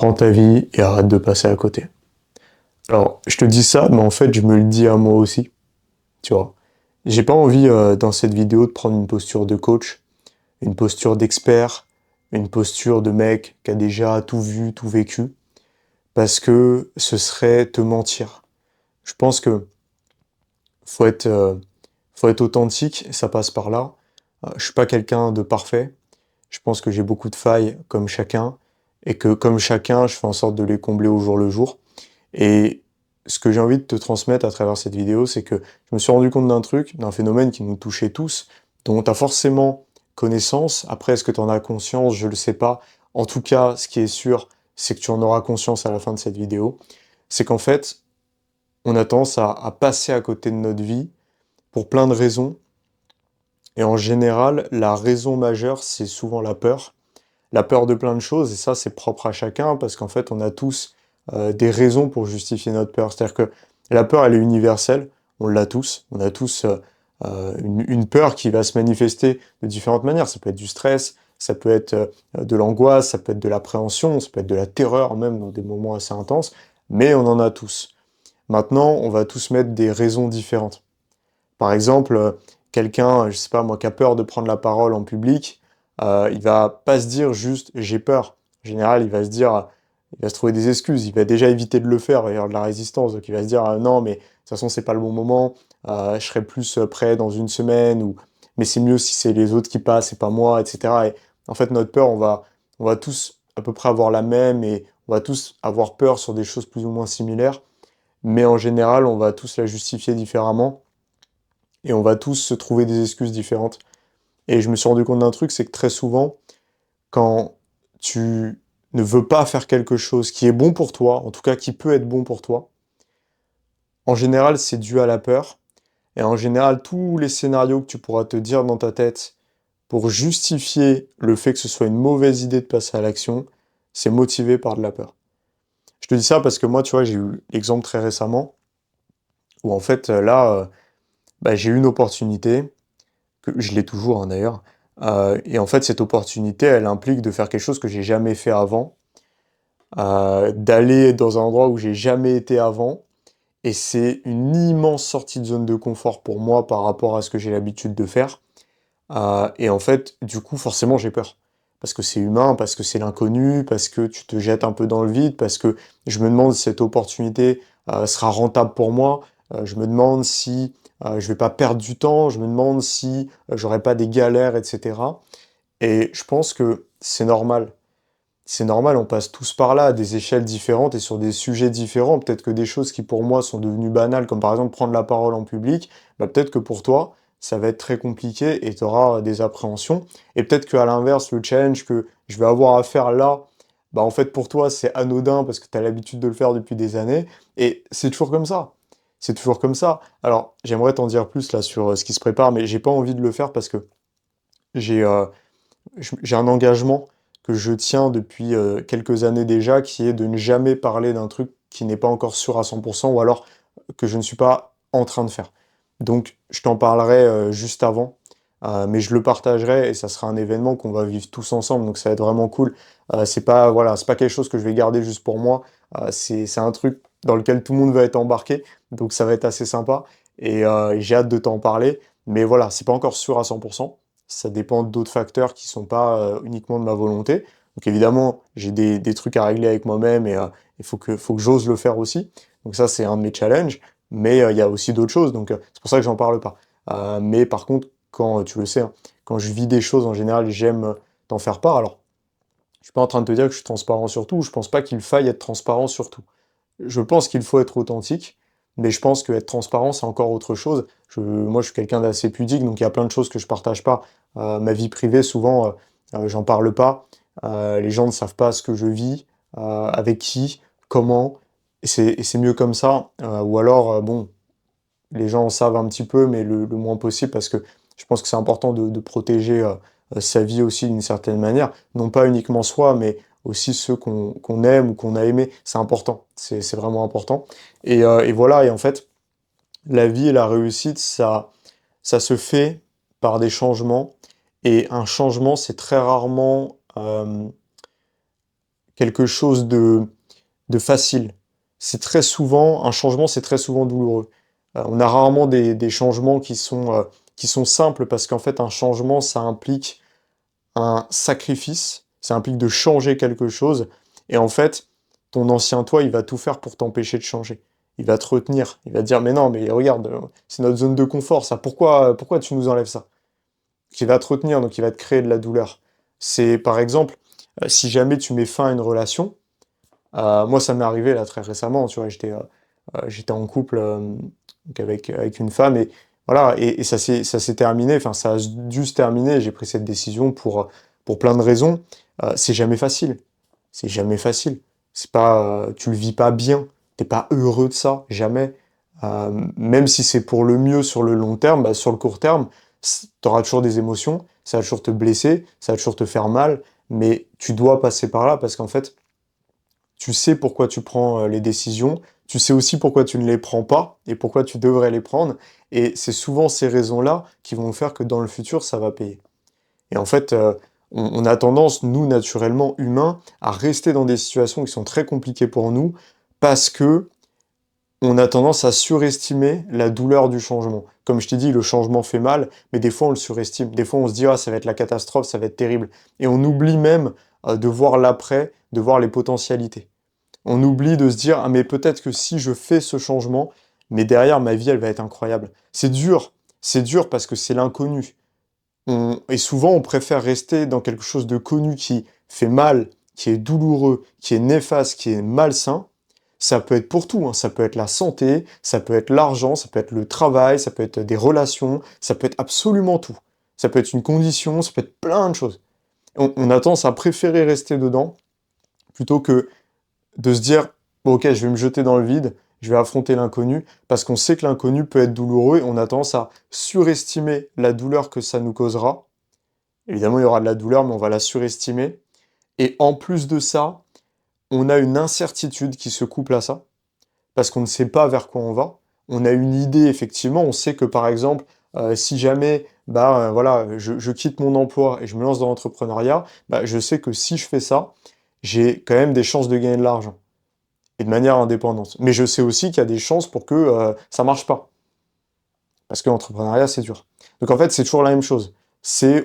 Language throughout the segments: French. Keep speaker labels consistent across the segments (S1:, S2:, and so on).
S1: prends ta vie et arrête de passer à côté. Alors, je te dis ça, mais en fait, je me le dis à moi aussi, tu vois. J'ai pas envie, dans cette vidéo, de prendre une posture de coach, une posture d'expert, une posture de mec qui a déjà tout vu, tout vécu, parce que ce serait te mentir. Je pense que faut être, euh, faut être authentique, et ça passe par là. Je suis pas quelqu'un de parfait. Je pense que j'ai beaucoup de failles, comme chacun, et que, comme chacun, je fais en sorte de les combler au jour le jour. Et ce que j'ai envie de te transmettre à travers cette vidéo, c'est que je me suis rendu compte d'un truc, d'un phénomène qui nous touchait tous, dont tu as forcément connaissance. Après, est-ce que tu en as conscience? Je ne le sais pas. En tout cas, ce qui est sûr, c'est que tu en auras conscience à la fin de cette vidéo. C'est qu'en fait, on a tendance à passer à côté de notre vie pour plein de raisons. Et en général, la raison majeure, c'est souvent la peur. La peur de plein de choses, et ça, c'est propre à chacun, parce qu'en fait, on a tous des raisons pour justifier notre peur. C'est-à-dire que la peur, elle est universelle, on l'a tous. On a tous une peur qui va se manifester de différentes manières. Ça peut être du stress, ça peut être de l'angoisse, ça peut être de l'appréhension, ça peut être de la terreur, même dans des moments assez intenses, mais on en a tous. Maintenant, on va tous mettre des raisons différentes. Par exemple, quelqu'un, je sais pas moi, qui a peur de prendre la parole en public, il va pas se dire juste j'ai peur. En général, il va se trouver des excuses. Il va déjà éviter de le faire, il va y avoir de la résistance. Donc il va se dire non, mais de toute façon, c'est pas le bon moment. Je serai plus prêt dans une semaine. Ou mais c'est mieux si c'est les autres qui passent et pas moi, etc. Et en fait, notre peur, on va tous à peu près avoir la même et on va tous avoir peur sur des choses plus ou moins similaires. Mais en général, on va tous la justifier différemment et on va tous se trouver des excuses différentes. Et je me suis rendu compte d'un truc, c'est que très souvent, quand tu ne veux pas faire quelque chose qui est bon pour toi, en tout cas qui peut être bon pour toi, en général, c'est dû à la peur. Et en général, tous les scénarios que tu pourras te dire dans ta tête pour justifier le fait que ce soit une mauvaise idée de passer à l'action, c'est motivé par de la peur. Je te dis ça parce que moi, tu vois, j'ai eu l'exemple très récemment où en fait, là, j'ai eu une opportunité que je l'ai toujours hein, d'ailleurs. Et en fait, cette opportunité, elle implique de faire quelque chose que j'ai jamais fait avant, d'aller dans un endroit où j'ai jamais été avant. Et c'est une immense sortie de zone de confort pour moi par rapport à ce que j'ai l'habitude de faire. Et en fait, du coup, forcément, j'ai peur. Parce que c'est humain, parce que c'est l'inconnu, parce que tu te jettes un peu dans le vide, parce que je me demande si cette opportunité sera rentable pour moi. Je me demande si je vais pas perdre du temps. Je me demande si j'aurai pas des galères, etc. Et je pense que c'est normal. C'est normal, on passe tous par là, à des échelles différentes et sur des sujets différents. Peut-être que des choses qui pour moi sont devenues banales, comme par exemple prendre la parole en public, bah peut-être que pour toi, ça va être très compliqué et tu auras des appréhensions. Et peut-être qu'à l'inverse, le challenge que je vais avoir à faire là, bah en fait pour toi, c'est anodin parce que tu as l'habitude de le faire depuis des années. Et c'est toujours comme ça. C'est toujours comme ça. Alors, j'aimerais t'en dire plus là sur ce qui se prépare, mais j'ai pas envie de le faire parce que j'ai euh, j'ai un engagement que je tiens depuis quelques années déjà, qui est de ne jamais parler d'un truc qui n'est pas encore sûr à 100% ou alors que je ne suis pas en train de faire. Donc, je t'en parlerai juste avant, mais je le partagerai et ça sera un événement qu'on va vivre tous ensemble, donc ça va être vraiment cool. C'est pas, voilà, c'est pas quelque chose que je vais garder juste pour moi, c'est un truc dans lequel tout le monde va être embarqué, donc ça va être assez sympa et j'ai hâte de t'en parler, mais voilà, c'est pas encore sûr à 100%. Ça dépend d'autres facteurs qui sont pas uniquement de ma volonté. Donc évidemment, j'ai des trucs à régler avec moi-même et il faut que j'ose le faire aussi. Donc ça, c'est un de mes challenges. Mais il y a aussi d'autres choses, donc c'est pour ça que j'en parle pas. Mais par contre, quand tu le sais, hein, quand je vis des choses en général, j'aime t'en faire part. Alors, je suis pas en train de te dire que je suis transparent sur tout. Je pense pas qu'il faille être transparent sur tout. Je pense qu'il faut être authentique, mais je pense que être transparent, c'est encore autre chose. Moi, je suis quelqu'un d'assez pudique, donc il y a plein de choses que je partage pas. Ma vie privée, souvent, j'en parle pas. Les gens ne savent pas ce que je vis, avec qui, comment, et c'est mieux comme ça. Ou alors, bon, les gens en savent un petit peu, mais le moins possible, parce que je pense que c'est important de protéger sa vie aussi d'une certaine manière. Non pas uniquement soi, mais aussi ceux qu'on aime ou qu'on a aimé. C'est important, c'est vraiment important. Et voilà, et en fait, la vie et la réussite, ça se fait par des changements. Et un changement, c'est très rarement quelque chose de facile. C'est très souvent, un changement, c'est très souvent douloureux. On a rarement des changements qui sont simples parce qu'en fait, un changement, ça implique un sacrifice, ça implique de changer quelque chose. Et en fait, ton ancien toi, il va tout faire pour t'empêcher de changer. Il va te retenir. Il va te dire, mais non, mais regarde, c'est notre zone de confort, ça. Pourquoi tu nous enlèves ça? Qui va te retenir, donc il va te créer de la douleur. C'est, par exemple, si jamais tu mets fin à une relation, moi, ça m'est arrivé là très récemment, tu vois, j'étais en couple donc avec une femme et voilà, et ça s'est terminé, enfin, ça a dû se terminer. J'ai pris cette décision pour plein de raisons. C'est jamais facile. C'est jamais facile. C'est pas, tu le vis pas bien. T'es pas heureux de ça, jamais. Même si c'est pour le mieux sur le long terme, bah, sur le court terme, t'auras toujours des émotions, ça va toujours te blesser, ça va toujours te faire mal, mais tu dois passer par là parce qu'en fait, tu sais pourquoi tu prends les décisions, tu sais aussi pourquoi tu ne les prends pas et pourquoi tu devrais les prendre. Et c'est souvent ces raisons-là qui vont faire que dans le futur, ça va payer. Et en fait, on a tendance, nous, naturellement, humains, à rester dans des situations qui sont très compliquées pour nous parce que on a tendance à surestimer la douleur du changement. Comme je t'ai dit, le changement fait mal, mais des fois on le surestime. Des fois on se dit, ah, ça va être la catastrophe, ça va être terrible. Et on oublie même de voir l'après, de voir les potentialités. On oublie de se dire, ah mais peut-être que si je fais ce changement, mais derrière ma vie, elle va être incroyable. C'est dur parce que c'est l'inconnu. Et souvent, on préfère rester dans quelque chose de connu qui fait mal, qui est douloureux, qui est néfaste, qui est malsain. Ça peut être pour tout, hein. Ça peut être la santé, ça peut être l'argent, ça peut être le travail, ça peut être des relations, ça peut être absolument tout. Ça peut être une condition, ça peut être plein de choses. On a tendance à préférer rester dedans plutôt que de se dire, bon, ok, je vais me jeter dans le vide, je vais affronter l'inconnu, parce qu'on sait que l'inconnu peut être douloureux, et on a tendance à surestimer la douleur que ça nous causera. Évidemment, il y aura de la douleur, mais on va la surestimer. Et en plus de ça, on a une incertitude qui se couple à ça, parce qu'on ne sait pas vers quoi on va. On a une idée, effectivement, on sait que par exemple, si jamais voilà, je quitte mon emploi et je me lance dans l'entrepreneuriat, bah, je sais que si je fais ça, j'ai quand même des chances de gagner de l'argent et de manière indépendante. Mais je sais aussi qu'il y a des chances pour que ça marche pas. Parce que l'entrepreneuriat, c'est dur. Donc en fait, c'est toujours la même chose.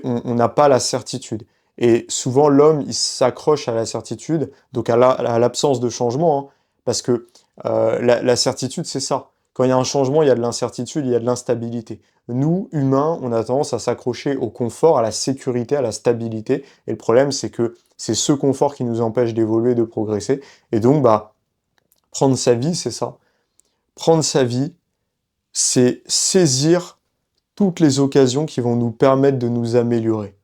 S1: On n'a pas la certitude. Et souvent, l'homme, il s'accroche à la certitude, donc à l'absence de changement, hein, parce que la certitude, c'est ça. Quand il y a un changement, il y a de l'incertitude, il y a de l'instabilité. Nous, humains, on a tendance à s'accrocher au confort, à la sécurité, à la stabilité. Et le problème, c'est que c'est ce confort qui nous empêche d'évoluer, de progresser. Et donc, bah, prendre sa vie, c'est ça. Prendre sa vie, c'est saisir toutes les occasions qui vont nous permettre de nous améliorer.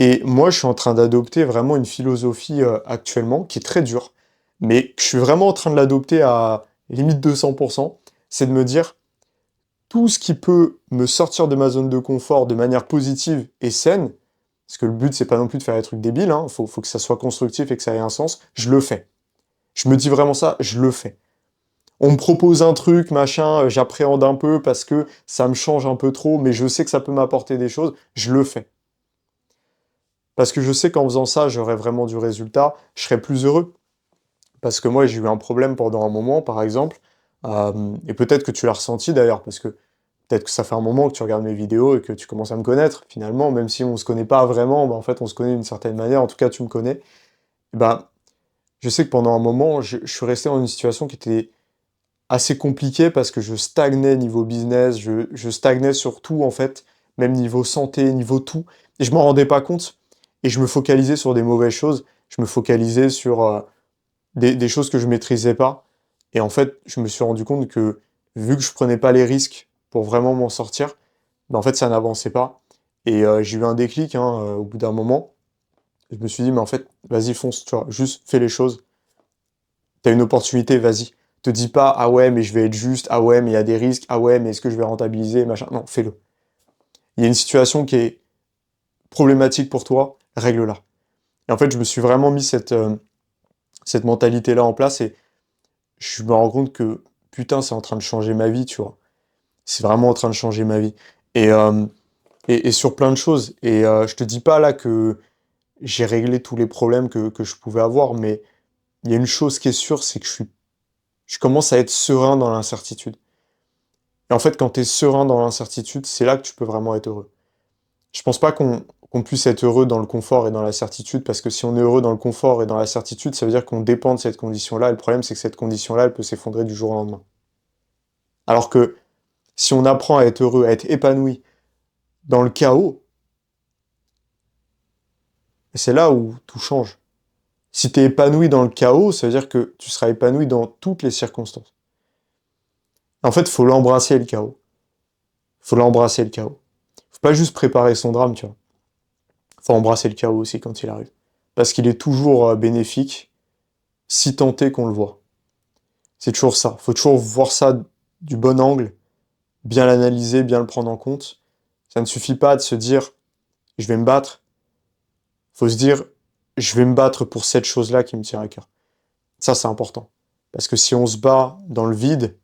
S1: Et moi, je suis en train d'adopter vraiment une philosophie actuellement qui est très dure, mais je suis vraiment en train de l'adopter à limite 200%. C'est de me dire, tout ce qui peut me sortir de ma zone de confort de manière positive et saine, parce que le but, c'est pas non plus de faire des trucs débiles, hein, faut que ça soit constructif et que ça ait un sens, je le fais. Je me dis vraiment ça, je le fais. On me propose un truc, machin, j'appréhende un peu parce que ça me change un peu trop, mais je sais que ça peut m'apporter des choses, je le fais. Parce que je sais qu'en faisant ça, j'aurai vraiment du résultat, je serai plus heureux. Parce que moi, j'ai eu un problème pendant un moment, par exemple, et peut-être que tu l'as ressenti d'ailleurs, parce que peut-être que ça fait un moment que tu regardes mes vidéos et que tu commences à me connaître, finalement, même si on se connaît pas vraiment, bah, en fait, on se connaît d'une certaine manière, en tout cas, tu me connais. Et ben, je sais que pendant un moment, je suis resté dans une situation qui était assez compliquée parce que je stagnais niveau business, je stagnais sur tout, en fait, même niveau santé, niveau tout, et je m'en rendais pas compte, et je me focalisais sur des mauvaises choses, je me focalisais sur des choses que je maîtrisais pas. Et en fait, je me suis rendu compte que vu que je prenais pas les risques pour vraiment m'en sortir, ben en fait, ça n'avançait pas. Et j'ai eu un déclic hein, au bout d'un moment. Je me suis dit, mais en fait, vas-y, fonce, tu vois, juste fais les choses. T'as une opportunité, vas-y. Te dis pas, ah ouais, mais je vais être juste, ah ouais, mais il y a des risques, ah ouais, mais est-ce que je vais rentabiliser, machin. Non, fais-le. Il y a une situation qui est problématique pour toi, règle-la. Et en fait, je me suis vraiment mis cette mentalité-là en place et je me rends compte que putain, c'est en train de changer ma vie, tu vois. C'est vraiment en train de changer ma vie. Et, et sur plein de choses. Et je te dis pas là que j'ai réglé tous les problèmes que je pouvais avoir, mais il y a une chose qui est sûre, c'est que je commence à être serein dans l'incertitude. Et en fait, quand tu es serein dans l'incertitude, c'est là que tu peux vraiment être heureux. Je pense pas qu'on puisse être heureux dans le confort et dans la certitude, parce que si on est heureux dans le confort et dans la certitude, ça veut dire qu'on dépend de cette condition-là, et le problème, c'est que cette condition-là, elle peut s'effondrer du jour au lendemain. Alors que si on apprend à être heureux, à être épanoui dans le chaos, c'est là où tout change. Si tu es épanoui dans le chaos, ça veut dire que tu seras épanoui dans toutes les circonstances. En fait, il faut l'embrasser le chaos. Faut l'embrasser le chaos. Faut pas juste préparer son drame, tu vois. Faut embrasser le chaos aussi quand il arrive. Parce qu'il est toujours bénéfique, si tant est qu'on le voit. C'est toujours ça. Faut toujours voir ça du bon angle, bien l'analyser, bien le prendre en compte. Ça ne suffit pas de se dire, je vais me battre. Faut se dire, je vais me battre pour cette chose-là qui me tient à cœur. Ça, c'est important. Parce que si on se bat dans le vide,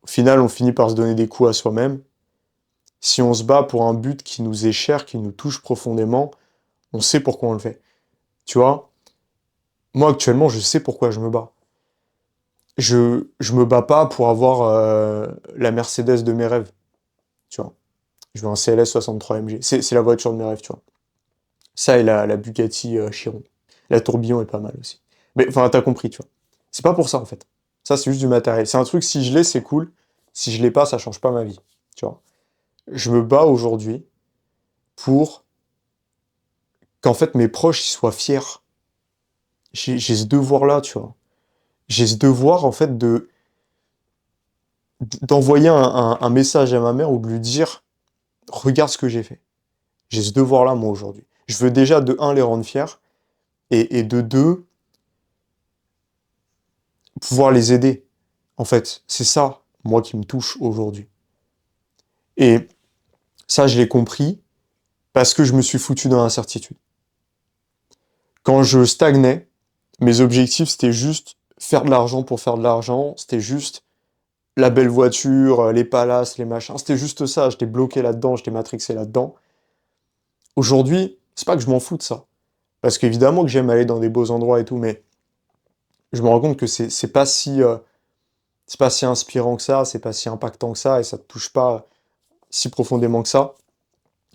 S1: au final, on finit par se donner des coups à soi-même. Si on se bat pour un but qui nous est cher, qui nous touche profondément, on sait pourquoi on le fait. Tu vois, moi actuellement, je sais pourquoi je me bats. Je me bats pas pour avoir la Mercedes de mes rêves, tu vois. Je veux un CLS 63 MG. C'est la voiture de mes rêves, tu vois. Ça et la Bugatti Chiron. La tourbillon est pas mal aussi. Mais enfin, t'as compris, tu vois. C'est pas pour ça, en fait. Ça, c'est juste du matériel. C'est un truc, si je l'ai, c'est cool. Si je l'ai pas, ça change pas ma vie, tu vois. Je me bats aujourd'hui pour qu'en fait mes proches ils soient fiers. J'ai ce devoir-là, tu vois. J'ai ce devoir, en fait, d'envoyer un message à ma mère ou de lui dire, regarde ce que j'ai fait. J'ai ce devoir-là, moi, aujourd'hui. Je veux déjà, de un, les rendre fiers, et de deux, pouvoir les aider. En fait, c'est ça, moi, qui me touche aujourd'hui. Et ça, je l'ai compris parce que je me suis foutu dans l'incertitude. Quand je stagnais, mes objectifs, c'était juste faire de l'argent pour faire de l'argent, c'était juste la belle voiture, les palaces, les machins, c'était juste ça, j'étais bloqué là-dedans, j'étais matrixé là-dedans. Aujourd'hui, c'est pas que je m'en fous de ça, parce qu'évidemment que j'aime aller dans des beaux endroits et tout, mais je me rends compte que c'est pas si inspirant que ça, c'est pas si impactant que ça, et ça te touche pas si profondément que ça.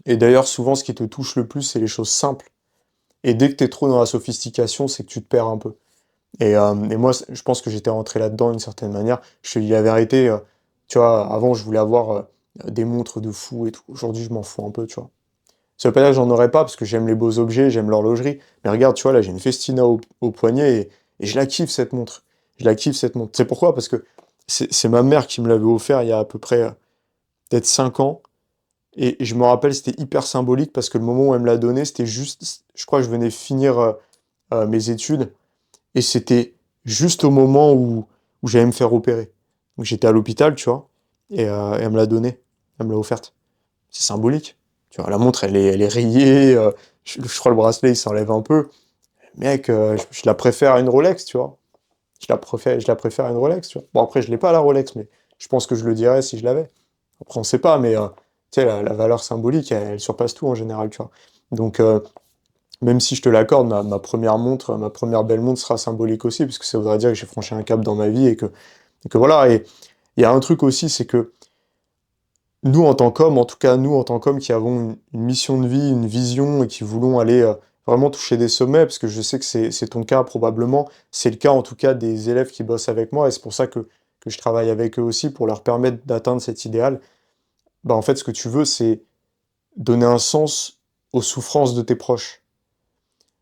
S1: Et d'ailleurs, souvent, ce qui te touche le plus, c'est les choses simples. Et dès que t'es trop dans la sophistication, c'est que tu te perds un peu. Et moi, je pense que j'étais rentré là-dedans d'une certaine manière. Je te dis la vérité, tu vois, avant, je voulais avoir des montres de fou et tout. Aujourd'hui, je m'en fous un peu, tu vois. Ça veut pas dire que j'en aurais pas, parce que j'aime les beaux objets, j'aime l'horlogerie. Mais regarde, tu vois, là, j'ai une Festina au poignet, et je la kiffe, cette montre. Je la kiffe, cette montre. C'est pourquoi? Parce que c'est ma mère qui me l'avait offert il y a à peu près peut-être 5 ans. Et je me rappelle, c'était hyper symbolique, parce que le moment où elle me l'a donné, c'était juste, je crois que je venais finir mes études. Et c'était juste au moment où j'allais me faire opérer. Donc j'étais à l'hôpital, tu vois, et elle me l'a donné, elle me l'a offerte. C'est symbolique. Tu vois, la montre, elle est rayée, je crois le bracelet, il s'enlève un peu. Mec, je la préfère à une Rolex, tu vois. Je la préfère à une Rolex, tu vois. Bon, après, je l'ai pas, la Rolex, mais je pense que je le dirais si je l'avais. Après, on sait pas, mais tu sais, la valeur symbolique, elle surpasse tout en général, tu vois. Donc, même si je te l'accorde, ma première montre, ma première belle montre sera symbolique aussi, parce que ça voudrait dire que j'ai franchi un cap dans ma vie et que voilà. Et il y a un truc aussi, c'est que nous, en tant qu'hommes, en tout cas nous, en tant qu'hommes qui avons une mission de vie, une vision et qui voulons aller vraiment toucher des sommets, parce que je sais que c'est ton cas probablement, c'est le cas en tout cas des élèves qui bossent avec moi, et c'est pour ça que je travaille avec eux aussi, pour leur permettre d'atteindre cet idéal. Bah, en fait, ce que tu veux, c'est donner un sens aux souffrances de tes proches.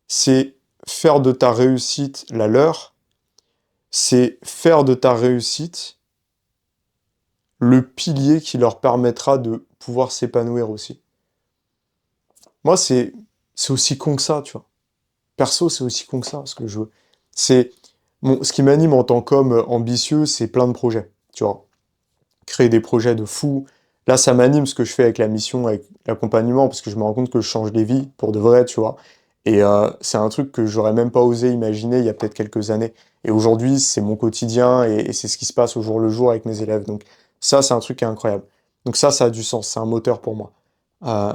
S1: C'est faire de ta réussite la leur, c'est faire de ta réussite le pilier qui leur permettra de pouvoir s'épanouir aussi. Moi, c'est aussi con que ça, tu vois. Perso, c'est aussi con que ça, ce que je veux. C'est ce qui m'anime en tant qu'homme ambitieux, c'est plein de projets, tu vois. Créer des projets de fou. Là, ça m'anime ce que je fais avec la mission, avec l'accompagnement, parce que je me rends compte que je change des vies pour de vrai, tu vois. Et c'est un truc que j'aurais même pas osé imaginer il y a peut-être quelques années. Et aujourd'hui, c'est mon quotidien et c'est ce qui se passe au jour le jour avec mes élèves. Donc ça, c'est un truc qui est incroyable. Donc ça a du sens, c'est un moteur pour moi.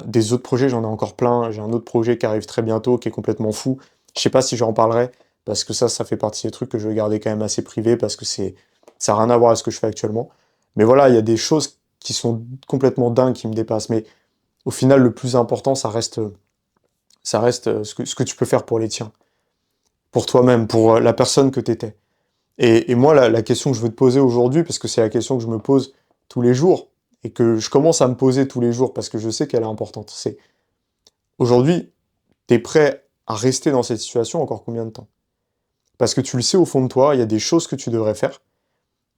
S1: Des autres projets, j'en ai encore plein. J'ai un autre projet qui arrive très bientôt, qui est complètement fou. Je sais pas si j'en parlerai, parce que ça fait partie des trucs que je vais garder quand même assez privé, parce que ça n'a rien à voir avec ce que je fais actuellement. Mais voilà, il y a des choses qui sont complètement dingues, qui me dépassent. Mais au final, le plus important, ça reste ce que tu peux faire pour les tiens, pour toi-même, pour la personne que tu étais. Et moi, la question que je veux te poser aujourd'hui, parce que c'est la question que je me pose tous les jours, et que je commence à me poser tous les jours, parce que je sais qu'elle est importante, c'est aujourd'hui, tu es prêt à rester dans cette situation encore combien de temps? Parce que tu le sais au fond de toi, il y a des choses que tu devrais faire.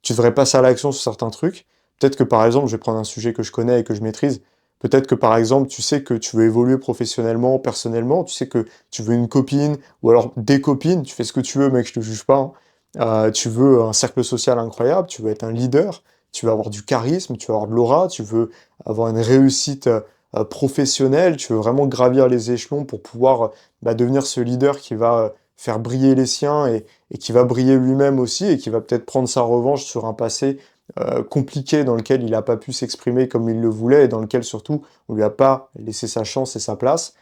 S1: Tu devrais passer à l'action sur certains trucs. Peut-être que par exemple, je vais prendre un sujet que je connais et que je maîtrise. Peut-être que par exemple, tu sais que tu veux évoluer professionnellement, personnellement, tu sais que tu veux une copine ou alors des copines, tu fais ce que tu veux, mec, je te juge pas, hein. Tu veux un cercle social incroyable, tu veux être un leader, tu veux avoir du charisme, tu veux avoir de l'aura, tu veux avoir une réussite professionnelle, tu veux vraiment gravir les échelons pour pouvoir devenir ce leader qui va faire briller les siens et qui va briller lui-même aussi et qui va peut-être prendre sa revanche sur un passé compliqué dans lequel il n'a pas pu s'exprimer comme il le voulait et dans lequel surtout on lui a pas laissé sa chance et sa place.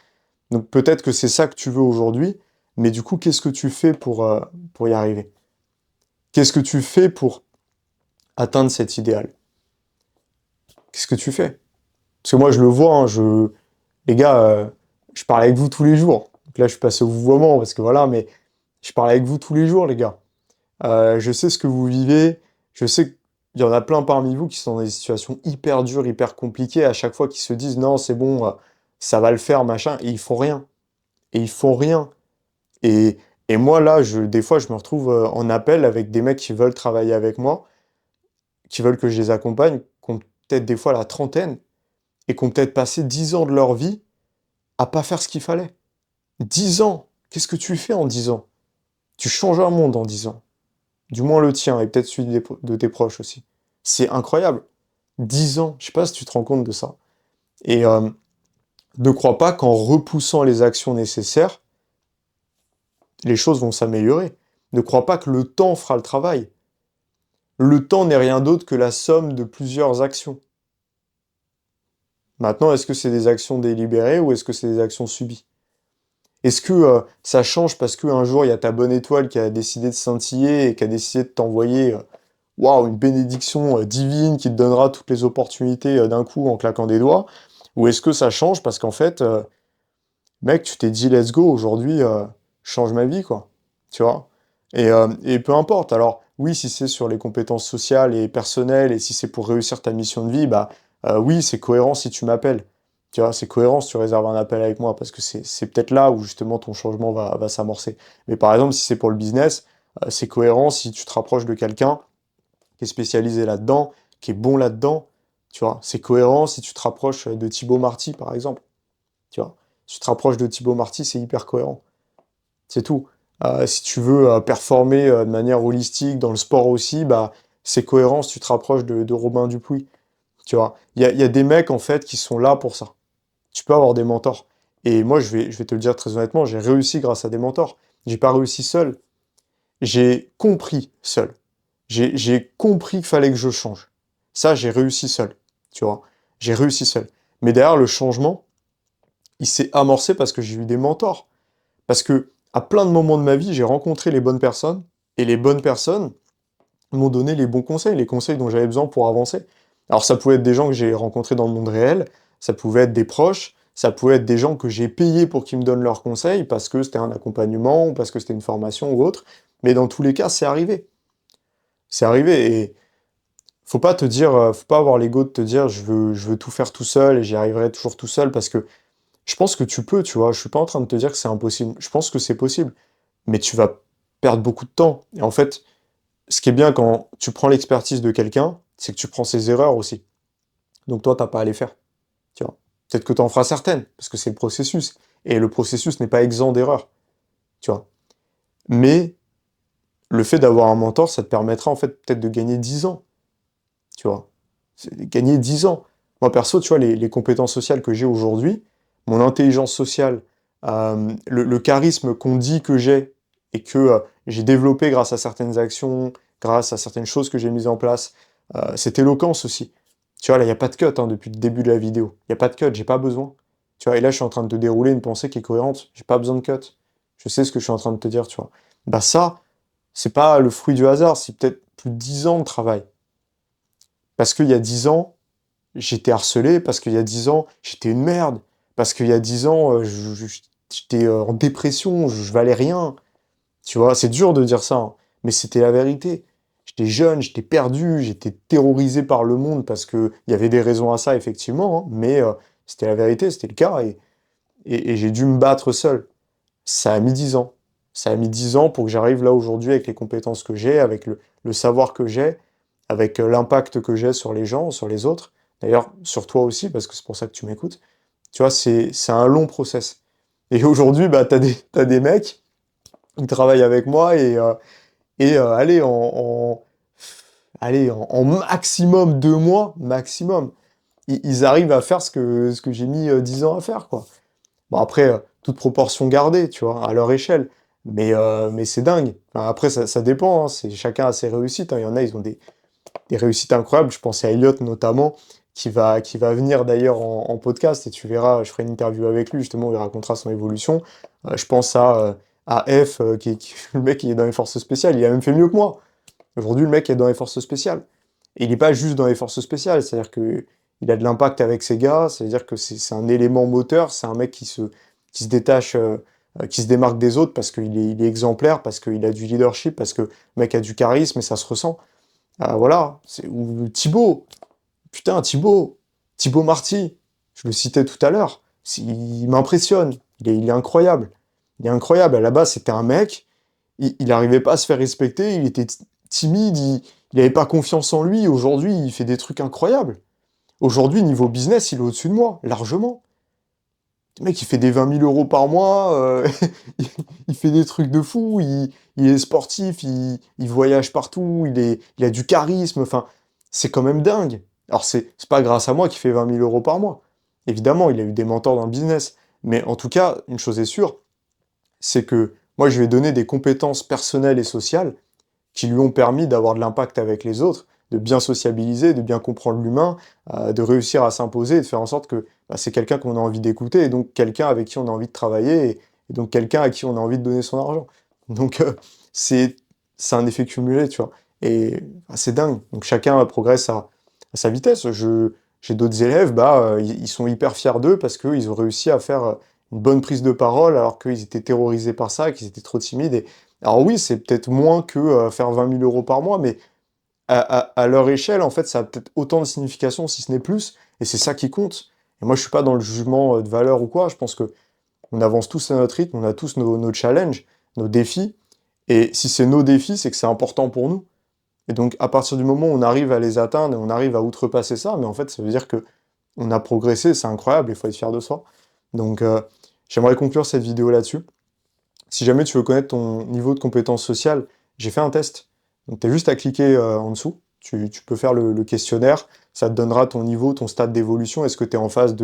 S1: Donc peut-être que c'est ça que tu veux aujourd'hui, mais du coup, qu'est-ce que tu fais pour y arriver? Qu'est-ce que tu fais pour atteindre cet idéal? Qu'est-ce que tu fais? Parce que moi, je le vois, hein, les gars, je parle avec vous tous les jours. Donc là, je suis passé au vouvoiement parce que voilà, mais je parle avec vous tous les jours, les gars. Je sais ce que vous vivez, je sais qu'il y en a plein parmi vous qui sont dans des situations hyper dures, hyper compliquées, à chaque fois qu'ils se disent non, c'est bon, ça va le faire, machin, et ils font rien. Et ils font rien. Et, et moi, là, des fois, je me retrouve en appel avec des mecs qui veulent travailler avec moi, qui veulent que je les accompagne, qui ont peut-être des fois la trentaine, et qui ont peut-être passé 10 ans de leur vie à pas faire ce qu'il fallait. 10 ans! Qu'est-ce que tu fais en 10 ans? Tu changes un monde en 10 ans. Du moins le tien, et peut-être celui de tes proches aussi. C'est incroyable. 10 ans, je sais pas si tu te rends compte de ça. Et ne crois pas qu'en repoussant les actions nécessaires, les choses vont s'améliorer. Ne crois pas que le temps fera le travail. Le temps n'est rien d'autre que la somme de plusieurs actions. Maintenant, est-ce que c'est des actions délibérées ou est-ce que c'est des actions subies? Est-ce que ça change parce qu'un jour, il y a ta bonne étoile qui a décidé de scintiller et qui a décidé de t'envoyer waouh, une bénédiction divine qui te donnera toutes les opportunités d'un coup en claquant des doigts? Ou est-ce que ça change parce qu'en fait, mec, tu t'es dit let's go, aujourd'hui, je change ma vie, quoi. Tu vois? Et peu importe. Alors, oui, si c'est sur les compétences sociales et personnelles et si c'est pour réussir ta mission de vie, oui, c'est cohérent si tu m'appelles. Tu vois, c'est cohérent si tu réserves un appel avec moi parce que c'est peut-être là où justement ton changement va s'amorcer. Mais par exemple, si c'est pour le business, c'est cohérent si tu te rapproches de quelqu'un qui est spécialisé là-dedans, qui est bon là-dedans, tu vois. C'est cohérent si tu te rapproches de Thibaut Marty, par exemple, tu vois. Si tu te rapproches de Thibaut Marty, c'est hyper cohérent. C'est tout. Si tu veux performer de manière holistique dans le sport aussi, c'est cohérent si tu te rapproches de Robin Dupuis, tu vois. Il y a des mecs, en fait, qui sont là pour ça. Tu peux avoir des mentors. Et moi, je vais te le dire très honnêtement, j'ai réussi grâce à des mentors. J'ai pas réussi seul. J'ai compris seul. J'ai compris qu'il fallait que je change. Ça, j'ai réussi seul, tu vois. J'ai réussi seul. Mais derrière, le changement, il s'est amorcé parce que j'ai eu des mentors. Parce que à plein de moments de ma vie, j'ai rencontré les bonnes personnes, et les bonnes personnes m'ont donné les bons conseils, les conseils dont j'avais besoin pour avancer. Alors ça pouvait être des gens que j'ai rencontrés dans le monde réel, ça pouvait être des proches, ça pouvait être des gens que j'ai payés pour qu'ils me donnent leurs conseils, parce que c'était un accompagnement, ou parce que c'était une formation ou autre. Mais dans tous les cas, c'est arrivé. C'est arrivé, et faut pas avoir l'ego de te dire je veux tout faire tout seul et j'y arriverai toujours tout seul parce que je pense que tu peux, tu vois. Je suis pas en train de te dire que c'est impossible. Je pense que c'est possible, mais tu vas perdre beaucoup de temps. Et en fait, ce qui est bien quand tu prends l'expertise de quelqu'un, c'est que tu prends ses erreurs aussi. Donc toi, t'as pas à les faire, tu vois. Peut-être que tu en feras certaines parce que c'est le processus et le processus n'est pas exempt d'erreurs, tu vois. Mais le fait d'avoir un mentor, ça te permettra en fait peut-être de gagner 10 ans. Tu vois. C'est gagner 10 ans. Moi, perso, tu vois, les compétences sociales que j'ai aujourd'hui, mon intelligence sociale, le charisme qu'on dit que j'ai et que j'ai développé grâce à certaines actions, grâce à certaines choses que j'ai mises en place, cette éloquence aussi. Tu vois, là, il n'y a pas de cut hein, depuis le début de la vidéo. Il n'y a pas de cut, j'ai pas besoin. Tu vois, et là, je suis en train de te dérouler une pensée qui est cohérente. J'ai pas besoin de cut. Je sais ce que je suis en train de te dire, tu vois. Bah ça, c'est pas le fruit du hasard, c'est peut-être plus de 10 ans de travail. Parce qu'il y a 10 ans, j'étais harcelé, parce qu'il y a 10 ans, j'étais une merde, parce qu'il y a 10 ans, j'étais en dépression, je valais rien. Tu vois, c'est dur de dire ça, hein, mais c'était la vérité. J'étais jeune, j'étais perdu, j'étais terrorisé par le monde parce que il y avait des raisons à ça, effectivement, hein, mais c'était la vérité, c'était le cas, et j'ai dû me battre seul. Ça a mis 10 ans. Ça a mis 10 ans pour que j'arrive là aujourd'hui avec les compétences que j'ai, avec le savoir que j'ai, avec l'impact que j'ai sur les gens, sur les autres. D'ailleurs, sur toi aussi, parce que c'est pour ça que tu m'écoutes. Tu vois, c'est un long process. Et aujourd'hui, bah, t'as des mecs, ils travaillent avec moi allez, en maximum 2 mois, maximum, ils arrivent à faire ce que j'ai mis 10 ans à faire, quoi. Bon, après, toute proportion gardée, tu vois, à leur échelle. Mais c'est dingue. Enfin, après, ça dépend, hein, chacun a ses réussites, hein. Il y en a, ils ont des réussites incroyables. Je pense à Elliot notamment, qui va venir d'ailleurs en podcast, et tu verras, je ferai une interview avec lui, justement, où il racontera son évolution. Je pense à F, le mec qui est dans les forces spéciales, il a même fait mieux que moi. Aujourd'hui, le mec est dans les forces spéciales. Et il n'est pas juste dans les forces spéciales, c'est-à-dire que il a de l'impact avec ses gars, c'est-à-dire que c'est un élément moteur, c'est un mec qui se détache, qui se démarque des autres parce il est exemplaire, parce qu'il a du leadership, parce que le mec a du charisme et ça se ressent. Voilà. Ou Thibaut, putain, Thibaut Marty, je le citais tout à l'heure, il m'impressionne, il est incroyable. Il est incroyable. À la base, c'était un mec, il n'arrivait pas à se faire respecter, il était timide, il n'avait pas confiance en lui. Aujourd'hui, il fait des trucs incroyables. Aujourd'hui, niveau business, il est au-dessus de moi, largement. Le mec, il fait des 20 000 euros par mois, il fait des trucs de fou, il est sportif, il voyage partout, il a du charisme, enfin, c'est quand même dingue. Alors, c'est pas grâce à moi qu'il fait 20 000 euros par mois. Évidemment, il a eu des mentors dans le business. Mais en tout cas, une chose est sûre, c'est que moi, je lui ai donné des compétences personnelles et sociales qui lui ont permis d'avoir de l'impact avec les autres, de bien sociabiliser, de bien comprendre l'humain, de réussir à s'imposer et de faire en sorte que bah, c'est quelqu'un qu'on a envie d'écouter et donc quelqu'un avec qui on a envie de travailler et donc quelqu'un à qui on a envie de donner son argent. Donc c'est c'est un effet cumulé, tu vois. Et bah, c'est dingue. Donc chacun progresse à sa vitesse. J'ai d'autres élèves, bah, ils sont hyper fiers d'eux parce qu'ils ont réussi à faire une bonne prise de parole alors qu'ils étaient terrorisés par ça, qu'ils étaient trop timides. Alors oui, c'est peut-être moins que faire 20 000 euros par mois, mais à leur échelle, en fait, ça a peut-être autant de signification, si ce n'est plus, et c'est ça qui compte. Et moi, je suis pas dans le jugement de valeur ou quoi, je pense que on avance tous à notre rythme, on a tous nos challenges, nos défis, et si c'est nos défis, c'est que c'est important pour nous. Et donc, à partir du moment où on arrive à les atteindre et on arrive à outrepasser ça, mais en fait, ça veut dire que on a progressé, c'est incroyable, il faut être fier de soi. Donc, j'aimerais conclure cette vidéo là-dessus. Si jamais tu veux connaître ton niveau de compétence sociale, j'ai fait un test. Donc, tu as juste à cliquer en dessous. Tu peux faire le questionnaire. Ça te donnera ton niveau, ton stade d'évolution. Est-ce que tu es en phase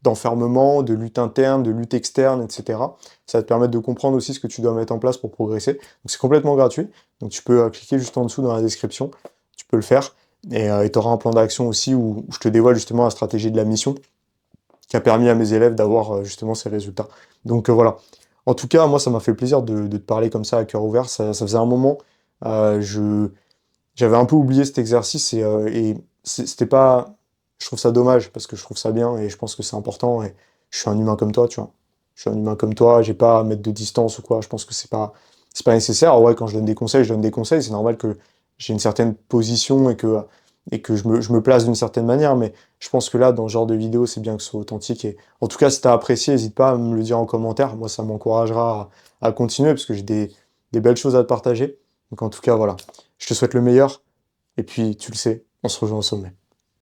S1: d'enfermement, de lutte interne, de lutte externe, etc. Ça va te permettre de comprendre aussi ce que tu dois mettre en place pour progresser. Donc, c'est complètement gratuit. Donc, tu peux cliquer juste en dessous dans la description. Tu peux le faire. Et tu auras un plan d'action aussi où je te dévoile justement la stratégie de la mission qui a permis à mes élèves d'avoir justement ces résultats. Donc voilà. En tout cas, moi, ça m'a fait plaisir de te parler comme ça à cœur ouvert. Ça faisait un moment. J'avais un peu oublié cet exercice et c'était pas. Je trouve ça dommage parce que je trouve ça bien et je pense que c'est important. Et je suis un humain comme toi, tu vois. Je suis un humain comme toi. J'ai pas à mettre de distance ou quoi. Je pense que c'est pas nécessaire. Alors ouais, quand je donne des conseils, je donne des conseils. C'est normal que j'ai une certaine position et que je me place d'une certaine manière. Mais je pense que là, dans ce genre de vidéo, c'est bien que ce soit authentique. Et en tout cas, si tu as apprécié, n'hésite pas à me le dire en commentaire. Moi, ça m'encouragera à continuer parce que j'ai des belles choses à te partager. Donc en tout cas, voilà. Je te souhaite le meilleur. Et puis, tu le sais, on se rejoint au sommet.